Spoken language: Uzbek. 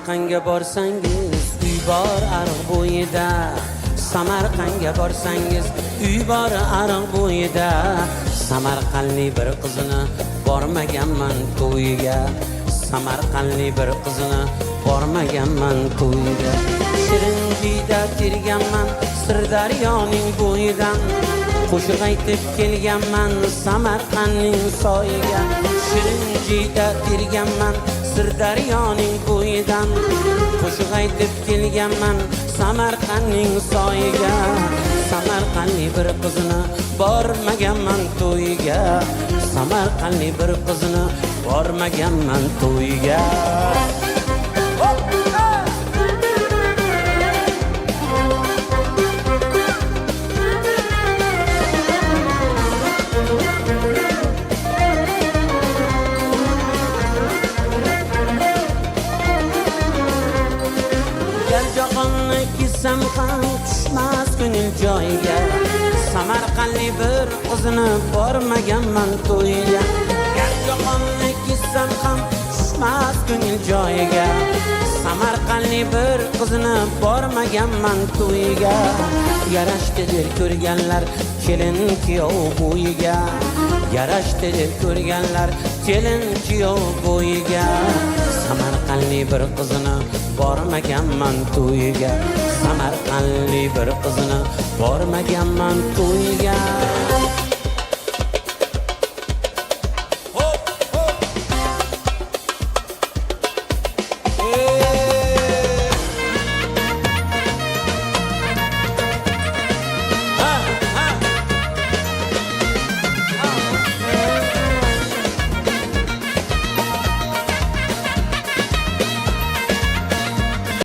Samarqandga borsangiz uy bor ariq bo'yida, Samarqandga borsangiz uy bor ariq bo'yida, Samarqandli bir qizini bormaganman to'yiga, Samarqandli bir qizini bormaganman to'yiga. Shirinjiyda terganman Sirdaryoning bo'yidan, qo'shiq aytib kelganman Samarqandning soyiga. Shirinjiyda terganman Sirdaryoning bo'yidan, qo'shiq aytib kelganman Samarqandning soyiga. Samarqandli bir qizini bormaganman to'yiga, Samarqandli bir qizini bormaganman to'yiga. Jahonni kissam ham tushmas ko'ngil joyiga, Samarqandli bir qizini bormaganman to'yiga. Jahonni kissam ham tushmas ko'ngil joyiga, Samarqandli bir qizini bormaganman to'yiga. Yarashdi deb ko'rganlar kelin kuyov bo'yiga, yarashdi deb ko'rganlar kelin kuyov bo'yiga, Samarqandli bir qizini bormaganman to'yiga, Samarqandli bir qizini bormaganman to'yiga.